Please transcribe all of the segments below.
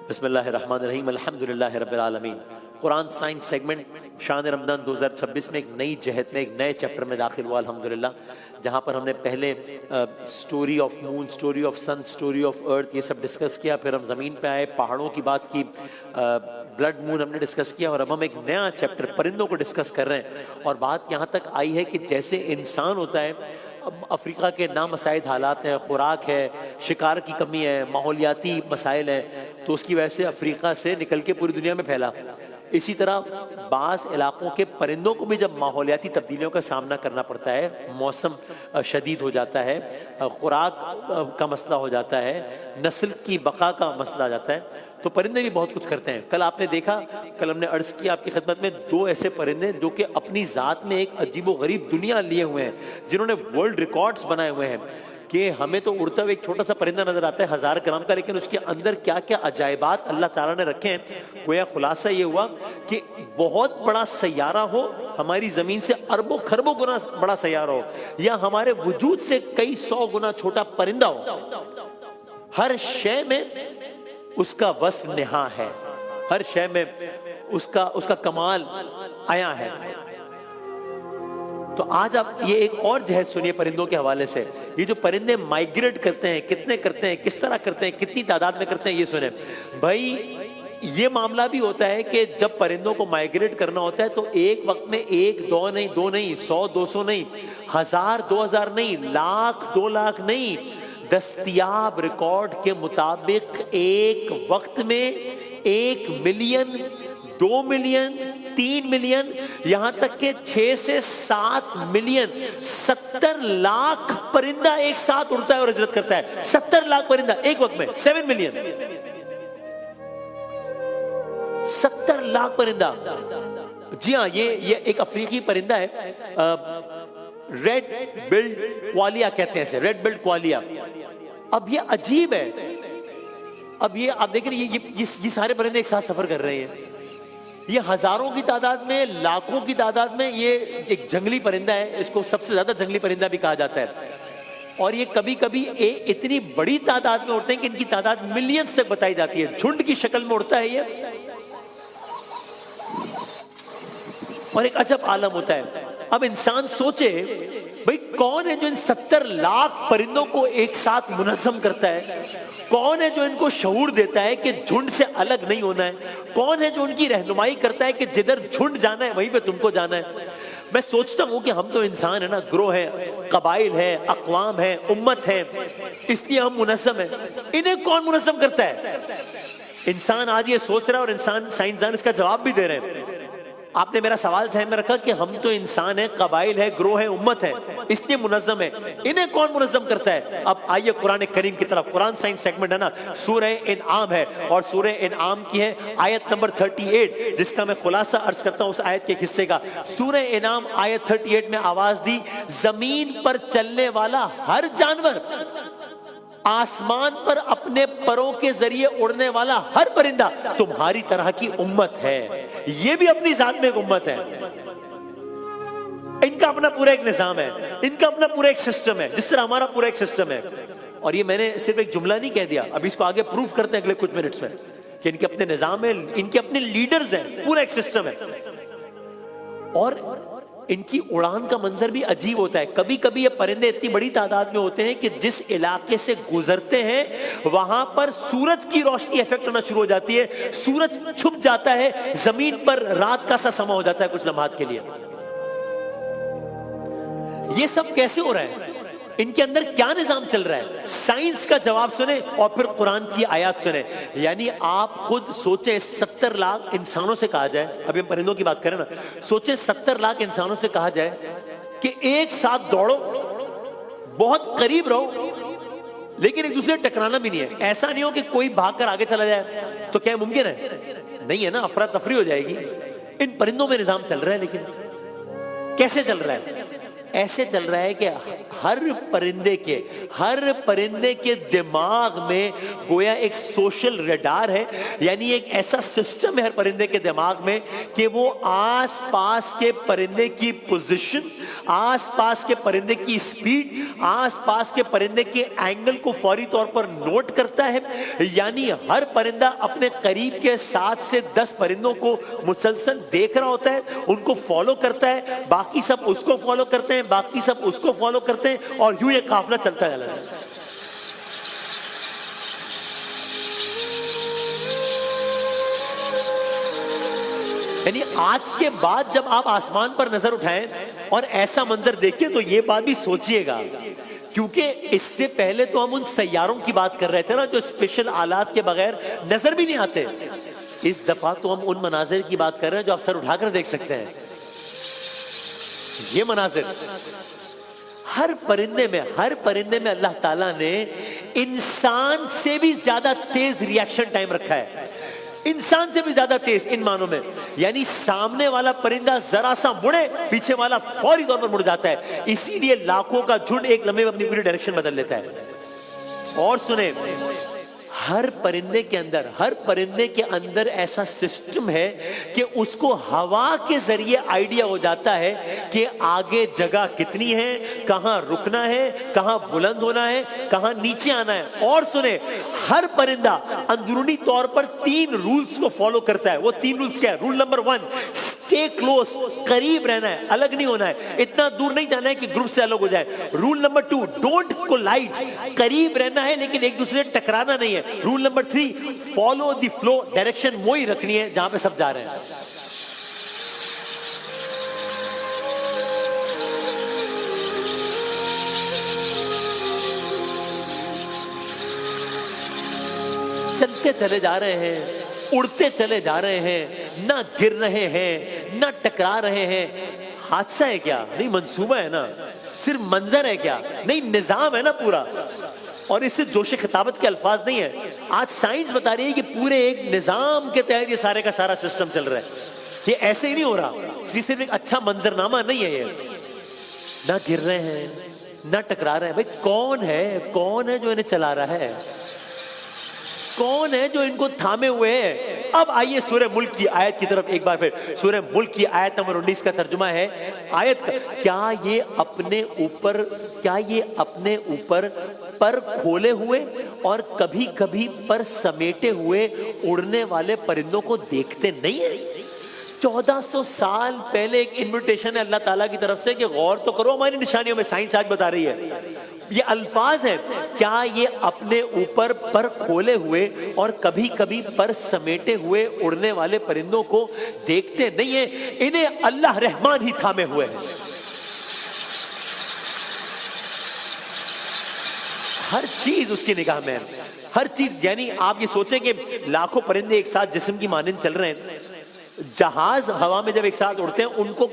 बिस्मिल्लाहिर्रहमानिर्रहीम अल्हम्दुलिल्लाहि रब्बिल आलमीन। कुरान साइंस सेगमेंट शान रमज़ान 2026 में एक नई जहत में एक नए चैप्टर में दाखिल हुआ अल्हम्दुलिल्लाह, जहाँ पर हमने पहले story of moon, story of sun, story of earth ये सब डिस्कस किया। फिर हम ज़मीन पे आए, पहाड़ों की बात की, ब्लड मून हमने डिस्कस किया, और अब हम एक नया चैप्टर परिंदों को डिस्कस कर रहे हैं। और बात यहाँ तक आई है कि जैसे इंसान होता है, अब अफ्रीका के नामसाइद हालात हैं, खुराक है, शिकार की कमी है, माहौलियाती मसाइल हैं, तो उसकी वजह से अफ्रीका से निकल के पूरी दुनिया में फैला। इसी तरह बाज़ इलाकों के परिंदों को भी जब माहौलियाती तब्दीलियों का सामना करना पड़ता है, मौसम शदीद हो जाता है, खुराक का मसला हो जाता है, नस्ल की बका का मसला आ जाता है, तो परिंदे भी बहुत कुछ करते हैं। कल आपने देखा, कल हमने अर्ज किया आपकी खिदमत में, दो ऐसे परिंदे जो कि अपनी ज़ात में एक अजीबो गरीब दुनिया लिए हुए हैं, जिन्होंने वर्ल्ड रिकॉर्ड्स बनाए हुए हैं कि हमें तो उड़ता हुआ एक छोटा सा परिंदा नजर आता है 1000 ग्राम का, लेकिन उसके अंदर क्या क्या अजायबात अल्लाह ताला ने रखे हैं। गोया खुलासा ये हुआ कि बहुत बड़ा सैयारा हो, हमारी जमीन से अरबों खरबों गुना बड़ा सैयारा हो, या हमारे वजूद से कई 100 गुना छोटा परिंदा हो, हर शय में उसका वस्फ नेहा है, हर शय में उसका कमाल आया है। तो आज आप ये एक और जहद सुनिए परिंदों के हवाले से। ये जो परिंदे माइग्रेट करते हैं, कितने करते हैं, किस तरह करते हैं, कितनी तादाद में करते हैं, ये सुने भाई। ये मामला भी होता है कि जब परिंदों को माइग्रेट करना होता है तो एक वक्त में एक दो नहीं, 100 200 नहीं, 1000 2000 नहीं, लाख 2 लाख नहीं, दस्तयाब रिकॉर्ड के मुताबिक एक वक्त में 1 मिलियन, 2 मिलियन, 3 मिलियन, यहां तक के 6 से 7 मिलियन, 70 लाख परिंदा एक साथ उड़ता है और हिजरत करता है। 70 लाख परिंदा एक वक्त में, 7 मिलियन, 70 लाख परिंदा। जी हाँ, ये एक अफ्रीकी परिंदा है, रेड बिल्ड क्वालिया कहते हैं इसे, रेड बिल्ड क्वालिया। अब ये अजीब है, अब ये आप देख रहे हैं, ये सारे परिंदे एक साथ सफर कर रहे हैं। ये हजारों की तादाद में, लाखों की तादाद में ये एक जंगली परिंदा है, इसको सबसे ज्यादा जंगली परिंदा भी कहा जाता है। और ये कभी कभी इतनी बड़ी तादाद में उड़ते हैं कि इनकी तादाद मिलियंस तक बताई जाती है। झुंड की शक्ल में उड़ता है ये, और एक अजब आलम होता है। अब इंसान सोचे भाई, कौन है जो इन 70 लाख परिंदों को एक साथ मुनज़्ज़म करता है? कौन है जो इनको शऊर देता है कि झुंड से अलग नहीं होना है? कौन है जो उनकी रहनुमाई करता है कि जिधर झुंड जाना है वहीं पे तुमको जाना है? मैं सोचता हूं कि हम तो इंसान है ना, ग्रोह है, कबाइल है, अक़वाम है, उम्मत है, इसलिए हम मुनज़्ज़म है। इन्हें कौन मुनज़्ज़म करता है? इंसान आज ये सोच रहा है, और इंसान, साइंसदान इसका जवाब भी दे रहे हैं। आपने मेरा सवाल ज़हन में रखा कि हम तो इंसान है, कबाइल है, ग्रोह है, उम्मत है, इसलिए मुनज़्ज़म है। इन्हें कौन मुनज़्ज़म करता है? अब आइए कुरान करीम की तरफ। कुरान साइंस सेगमेंट है ना, सूरह इनआम है, और सूरह इनआम की है आयत नंबर 38, जिसका मैं खुलासा अर्ज करता हूं उस आयत के हिस्से का। सूरह इनआम आयत 38 में आवाज दी, जमीन पर चलने वाला हर जानवर, आसमान पर अपने परों के जरिए उड़ने वाला हर परिंदा तुम्हारी तरह की उम्मत है। ये भी अपनी जात में एक उम्मत है। इनका अपना पूरा एक निजाम है, इनका अपना पूरा एक सिस्टम है, जिस तरह हमारा पूरा एक सिस्टम है। और ये मैंने सिर्फ एक जुमला नहीं कह दिया, अभी इसको आगे प्रूफ करते हैं अगले कुछ मिनट्स में कि इनके अपने निजाम है, इनके अपने लीडर्स हैं, पूरा एक सिस्टम है। और इनकी उड़ान का मंजर भी अजीब होता है। कभी कभी ये परिंदे इतनी बड़ी तादाद में होते हैं कि जिस इलाके से गुजरते हैं वहां पर सूरज की रोशनी इफेक्ट होना शुरू हो जाती है, सूरज छुप जाता है, जमीन पर रात का सा समा हो जाता है कुछ लम्हात के लिए। ये सब कैसे हो रहा है? इनके अंदर क्या निजाम चल रहा है? साइंस का जवाब सुने और फिर कुरान की आयत सुने। यानी आप खुद सोचे, 70 लाख इंसानों से कहा जाए, अभी हम परिंदों की बात करें ना, सोचे 70 लाख इंसानों से कहा जाए कि एक साथ दौड़ो, बहुत करीब रहो, लेकिन एक दूसरे टकराना भी नहीं है। ऐसा नहीं हो कि कोई भागकर आगे चला जाए, तो क्या मुमकिन है? नहीं है ना, अफरा तफरी हो जाएगी। इन परिंदों में निजाम चल रहा है, लेकिन कैसे चल रहा है? ऐसे चल रहा है कि हर परिंदे के दिमाग में गोया एक सोशल रडार है, यानी एक ऐसा सिस्टम है हर परिंदे के दिमाग में कि वो आसपास के परिंदे की पोजीशन, आसपास के परिंदे की स्पीड, आसपास के परिंदे के एंगल को फौरी तौर पर नोट करता है। यानी हर परिंदा अपने करीब के 7 से 10 परिंदों को मुसलसल देख रहा होता है, उनको फॉलो करता है, बाकी सब उसको फॉलो करते हैं, बाकी सब उसको फॉलो करते हैं, और यूं ये काफिला चलता जा रहा है। यानी आज के बाद जब आप आसमान पर नजर उठाएं और ऐसा मंजर देखें तो ये बात भी सोचिएगा, क्योंकि इससे पहले तो हम उन सैयारों की बात कर रहे थे ना जो स्पेशल आलात के बगैर नजर भी नहीं आते। इस दफा तो हम उन मनाजिर की बात कर रहे हैं जो आप सर उठाकर देख सकते हैं। ये मनाजिर हर परिंदे में अल्लाह ताला ने इंसान से भी ज्यादा तेज रिएक्शन टाइम रखा है, इंसान से भी ज्यादा तेज इन मानों में। यानी सामने वाला परिंदा जरा सा मुड़े, पीछे वाला फौरी तौर पर मुड़ जाता है, इसीलिए लाखों का झुंड एक लम्हे में अपनी पूरी डायरेक्शन बदल लेता है। और सुने, हर परिंदे के अंदर ऐसा सिस्टम है कि उसको हवा के जरिए आइडिया हो जाता है कि आगे जगह कितनी है, कहां रुकना है, कहां बुलंद होना है, कहां नीचे आना है। और सुने, हर परिंदा अंदरूनी तौर पर 3 रूल्स को फॉलो करता है। वो 3 रूल्स क्या है? रूल नंबर 1, स्टे क्लोज, करीब रहना है, अलग नहीं होना है, इतना दूर नहीं जाना है कि ग्रुप से अलग हो जाए। रूल नंबर 2, डोंट कोलाइड, करीब रहना है लेकिन एक दूसरे से टकराना नहीं है। Rule number 3, follow the flow, direction वही रखनी है जहां पे सब जा रहे हैं। चलते चले जा रहे हैं, उड़ते चले जा रहे हैं, ना गिर रहे हैं, ना टकरा रहे हैं। हादसा है क्या? नहीं, मंसूबा है ना। सिर्फ मंजर है क्या? नहीं, निजाम है ना पूरा। और इससे जोश खिताबत के अल्फाज नहीं है। आज साइंस बता रही है कि पूरे एक निजाम के तहत ये सारे का सारा सिस्टम चल रहा है। ये ऐसे ही नहीं हो रहा, ये सिर्फ एक अच्छा मंजरनामा नहीं है। ये ना गिर रहे हैं, ना टकरा रहे हैं। भाई कौन है जो इन्हें चला रहा है? कौन है जो इनको थामे हुए है? अब आइए सूरह मुल्क की आयत की तरफ एक बार फिर। सूरह मुल्क की आयत नंबर 19 का तर्जुमा है आयत का, क्या ये अपने ऊपर पर खोले हुए और कभी कभी पर समेटे हुए उड़ने वाले परिंदों को देखते नहीं है? 1400 साल पहले एक इन्विटेशन है अल्लाह ताला की तरफ से कि गौर तो करो हमारी निशानियों में। साइंस आज बता रही है, ये अल्फाज है, क्या ये अपने ऊपर पर खोले हुए और कभी कभी पर समेटे हुए उड़ने वाले परिंदों को देखते नहीं है? इन्हें अल्लाह रहमान ही थामे हुए हैं। हर चीज उसकी निगाह में है, हर चीज। यानी आप ये सोचें कि लाखों परिंदे एक साथ जिस्म की मानिंद चल रहे हैं। जहाज हवा में जब एक साथ उड़ते हैं उनको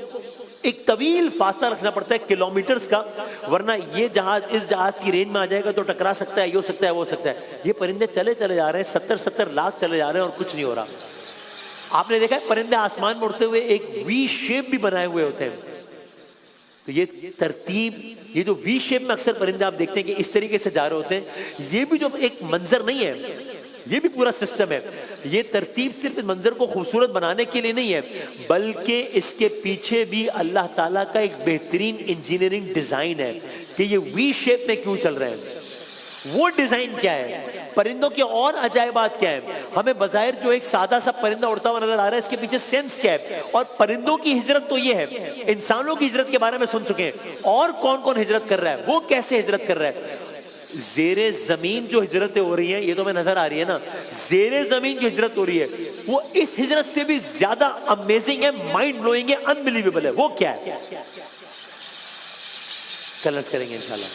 एक तवील फासला रखना पड़ता है, किलोमीटर्स का, वरना ये जहाज इस जहाज की रेंज में आ जाएगा तो टकरा सकता है, ये हो सकता है, वो हो सकता है। ये परिंदे चले जा रहे हैं, 70-70 लाख चले जा रहे हैं और कुछ नहीं हो रहा। आपने देखा है परिंदे आसमान में उड़ते हुए एक वी शेप भी बनाए हुए होते हैं। तो ये तरतीब, ये जो वी शेप में अक्सर परिंदे आप देखते हैं कि इस तरीके से जा रहे होते हैं, ये भी जो एक मंजर नहीं है, ये भी पूरा सिस्टम है। ये तरतीब सिर्फ इस मंजर को खूबसूरत बनाने के लिए नहीं है, बल्कि इसके पीछे भी अल्लाह ताला का एक बेहतरीन इंजीनियरिंग डिजाइन है कि ये वी शेप में क्यों चल रहे हैं। वो डिजाइन क्या है, परिंदों के और अजायबात क्या है। हमें बजायर जो एक सादा सा परिंदा उड़ता हुआ नजर आ रहा है, इसके पीछे सेंस क्या है। और परिंदों की हिजरत तो ये है, इंसानों की हिजरत के बारे में सुन चुके हैं, और कौन कौन हिजरत कर रहा है, वो कैसे हिजरत कर रहा है। जेरे जमीन जो हिजरतें हो रही हैं, ये तो हमें नजर आ रही है ना, जेरे जमीन जो हिजरत हो रही है वो इस हिजरत से भी ज्यादा अमेजिंग है, माइंड ब्लोइंग है, अनबिलीवेबल है। वो क्या है, कलर्स करेंगे इंशाल्लाह।